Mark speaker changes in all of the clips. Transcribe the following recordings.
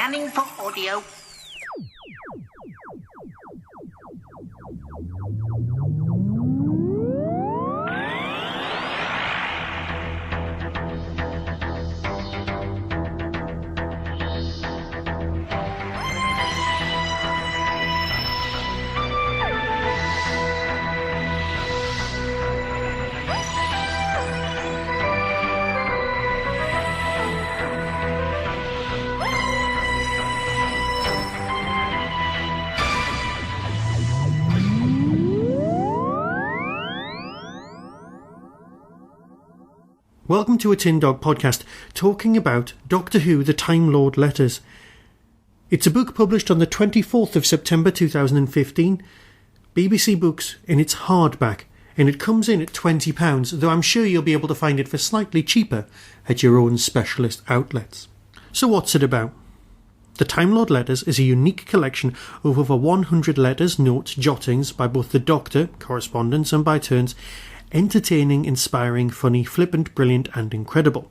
Speaker 1: Scanning for audio.
Speaker 2: Welcome to a Tin Dog podcast talking about Doctor Who The Time Lord Letters. It's a book published on the 24th of September 2015, BBC Books in its hardback, and it comes in at £20, though I'm sure you'll be able to find it for slightly cheaper at your own specialist outlets. So what's it about? The Time Lord Letters is a unique collection of over 100 letters, notes, jottings by both the Doctor, correspondence and by turns, entertaining, inspiring, funny, flippant, brilliant and incredible.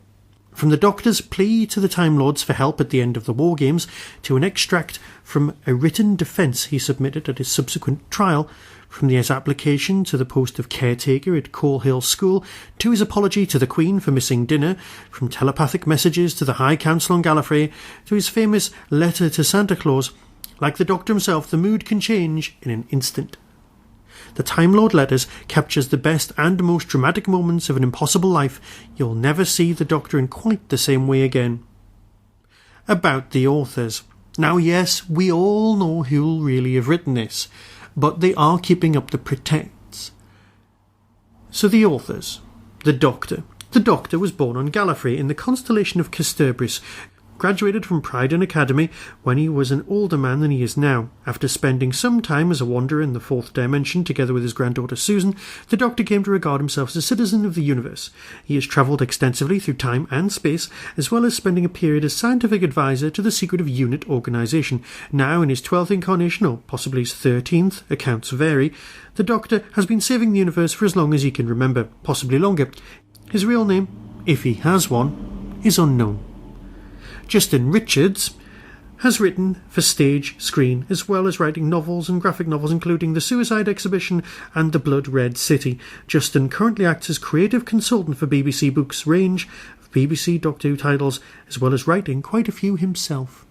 Speaker 2: From the Doctor's plea to the Time Lords for help at the end of the War Games, to an extract from a written defence he submitted at his subsequent trial, from his application to the post of caretaker at Coal Hill School, to his apology to the Queen for missing dinner, from telepathic messages to the High Council on Gallifrey, to his famous letter to Santa Claus, like the Doctor himself, the mood can change in an instant. The Time Lord Letters captures the best and most dramatic moments of an impossible life. You'll never see the Doctor in quite the same way again. About the authors. Now yes, we all know who'll really have written this, but they are keeping up the pretense. So the authors. The Doctor. The Doctor was born on Gallifrey in the constellation of Kasterborous, graduated from Pryden Academy when he was an older man than he is now. After spending some time as a wanderer in the fourth dimension together with his granddaughter Susan, the Doctor came to regard himself as a citizen of the universe. He has travelled extensively through time and space, as well as spending a period as scientific advisor to the Secretive Unit organisation. Now in his 12th incarnation, or possibly his 13th, accounts vary, the Doctor has been saving the universe for as long as he can remember, possibly longer. His real name, if he has one, is unknown. Justin Richards has written for stage, screen, as well as writing novels and graphic novels, including The Suicide Exhibition and The Blood Red City. Justin currently acts as creative consultant for BBC Books' range of BBC Doctor Who titles, as well as writing quite a few himself.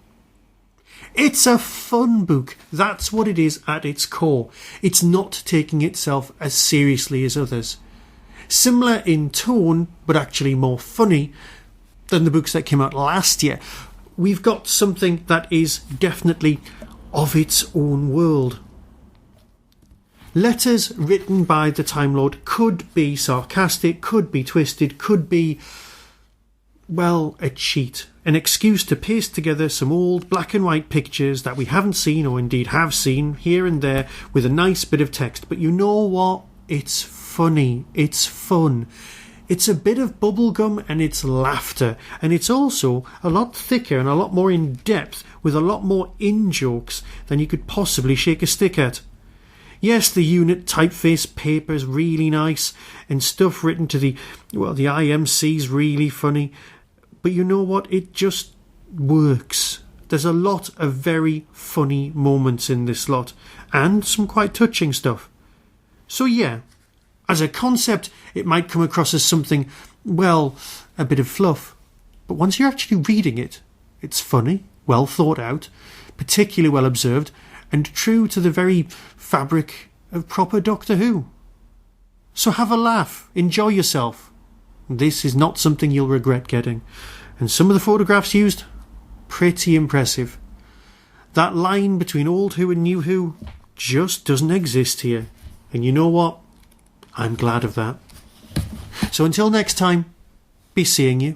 Speaker 2: It's a fun book. That's what it is at its core. It's not taking itself as seriously as others. Similar in tone, but actually more funny than the books that came out last year. We've got something that is definitely of its own world. Letters written by the Time Lord could be sarcastic, could be twisted, could be, well, a cheat. An excuse to paste together some old black and white pictures that we haven't seen, or indeed have seen, here and there, with a nice bit of text. But you know what? It's funny. It's fun. It's a bit of bubblegum and it's laughter, and it's also a lot thicker and a lot more in depth, with a lot more in-jokes than you could possibly shake a stick at. Yes, the unit typeface paper is really nice, and stuff written to the IMC's really funny, but you know what? It just works. There's a lot of very funny moments in this lot, and some quite touching stuff. So yeah, as a concept, it might come across as something, well, a bit of fluff. But once you're actually reading it, it's funny, well thought out, particularly well observed, and true to the very fabric of proper Doctor Who. So have a laugh, enjoy yourself. This is not something you'll regret getting. And some of the photographs used, pretty impressive. That line between old Who and new Who just doesn't exist here. And you know what? I'm glad of that. So until next time, be seeing you.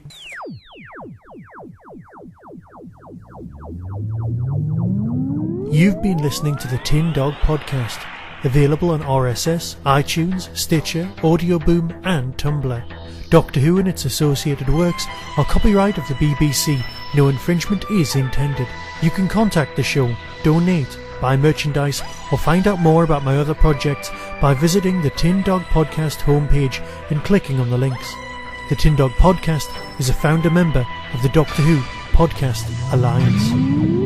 Speaker 2: You've been listening to the Tin Dog Podcast, available on RSS, iTunes, Stitcher, Audio Boom and Tumblr. Doctor Who and its associated works are copyright of the BBC. No infringement is intended. You can contact the show, donate, buy merchandise or find out more about my other projects by visiting the Tin Dog Podcast homepage and clicking on the links. The Tin Dog Podcast is a founder member of the Doctor Who Podcast Alliance.